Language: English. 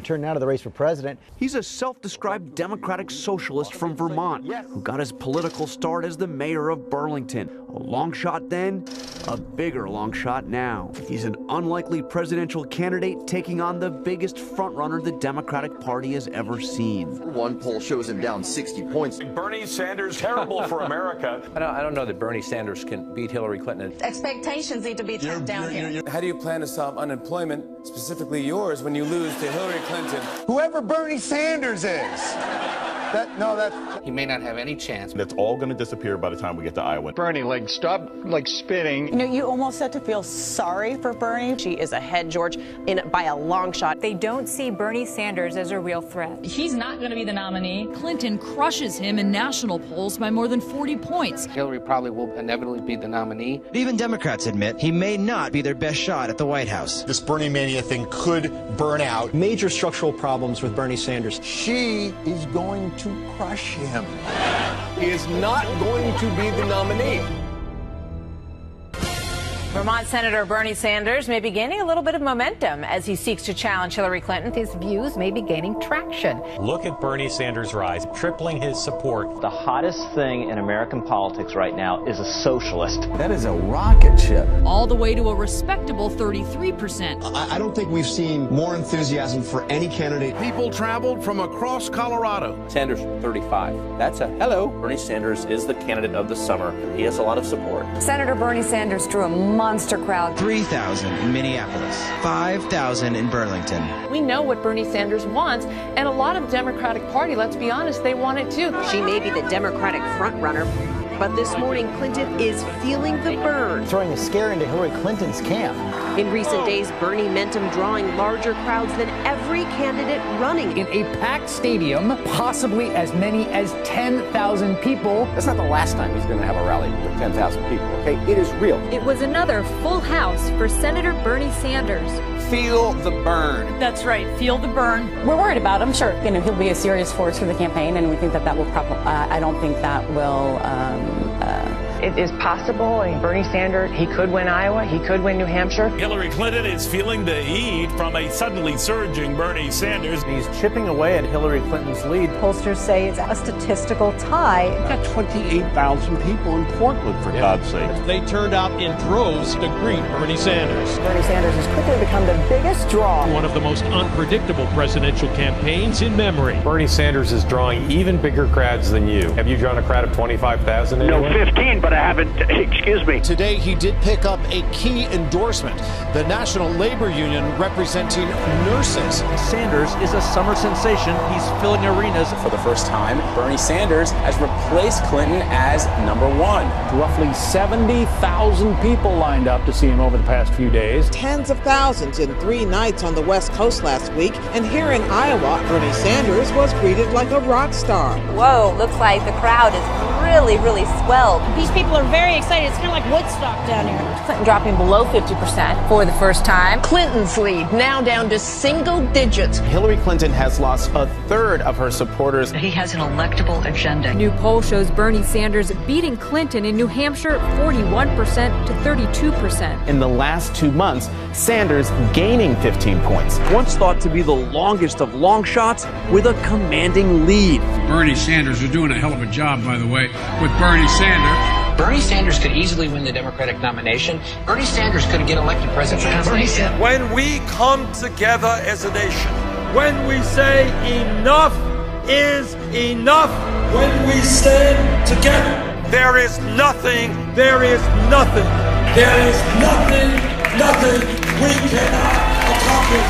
We turn now to the race for president. He's a self-described Democratic socialist from Vermont who got his political start as the mayor of Burlington. A long shot then, a bigger long shot now. He's an unlikely presidential candidate taking on the biggest frontrunner the Democratic Party has ever seen. One poll shows him down 60 points. Bernie Sanders, terrible for America. I don't know that Bernie Sanders can beat Hillary Clinton. Expectations need to be tamped down here. How do you plan to solve unemployment, specifically yours, when you lose to Hillary Clinton? Whoever Bernie Sanders is. He may not have any chance. That's all going to disappear by the time we get to Iowa. Bernie, stop spitting. You know, you almost have to feel sorry for Bernie. She is ahead, George, by a long shot. They don't see Bernie Sanders as a real threat. He's not going to be the nominee. Clinton crushes him in national polls by more than 40 points. Hillary probably will inevitably be the nominee. Even Democrats admit he may not be their best shot at the White House. This Bernie mania thing could burn out. Major structural problems with Bernie Sanders. She is going to crush him. He is not going to be the nominee. Vermont Senator Bernie Sanders may be gaining a little bit of momentum as he seeks to challenge Hillary Clinton. His views may be gaining traction. Look at Bernie Sanders' rise, tripling his support. The hottest thing in American politics right now is a socialist. That is a rocket ship. All the way to a respectable 33%. I don't think we've seen more enthusiasm for any candidate. People traveled from across Colorado. Sanders, 35. That's a hello. Bernie Sanders is the candidate of the summer. He has a lot of support. Senator Bernie Sanders drew a monster crowd. 3,000 in Minneapolis, 5,000 in Burlington. We know what Bernie Sanders wants, and a lot of Democratic Party, let's be honest, they want it too. She may be the Democratic frontrunner, but this morning Clinton is feeling the burn. Throwing a scare into Hillary Clinton's camp. In recent days, Bernie momentum drawing larger crowds than every candidate running. In a packed stadium, possibly as many as 10,000 people. That's not the last time he's going to have a rally with 10,000 people, okay? It is real. It was another full house for Senator Bernie Sanders. Feel the burn. That's right. Feel the burn. We're worried about him. Sure, he'll be a serious force for the campaign, and we think that will probably. I don't think that will. It is possible. Bernie Sanders, he could win Iowa. He could win New Hampshire. Hillary Clinton is feeling the heat from a suddenly surging Bernie Sanders. He's chipping away at Hillary Clinton's lead. Pollsters say it's a statistical tie. We've got 28,000 people in Portland, for God's sake. They turned out in droves to greet Bernie Sanders. Bernie Sanders has quickly become the biggest draw. One of the most unpredictable presidential campaigns in memory. Bernie Sanders is drawing even bigger crowds than you. Have you drawn a crowd of 25,000? No, 15, but I haven't, excuse me. Today, he did pick up a key endorsement. The National Labor Union representing nurses. Sanders is a summer sensation. He's filling arenas. For the first time, Bernie Sanders has replaced Clinton as number one. Roughly 70,000 people lined up to see him over the past few days. Tens of thousands in 3 nights on the West Coast last week. And here in Iowa, Bernie Sanders was greeted like a rock star. Whoa, looks like the crowd is really, really swelled. These people are very excited. It's kind of like Woodstock down here. Clinton dropping below 50% for the first time. Clinton's lead now down to single digits. Hillary Clinton has lost a third of her supporters. He has an electable agenda. New poll shows Bernie Sanders beating Clinton in New Hampshire 41% to 32%. In the last 2 months, Sanders gaining 15 points. Once thought to be the longest of long shots with a commanding lead. Bernie Sanders is doing a hell of a job, by the way, with Bernie Sanders. Bernie Sanders could easily win the Democratic nomination. Bernie Sanders could get elected president of the United States. When we come together as a nation, when we say enough is enough, when we stand together, there is nothing we cannot accomplish.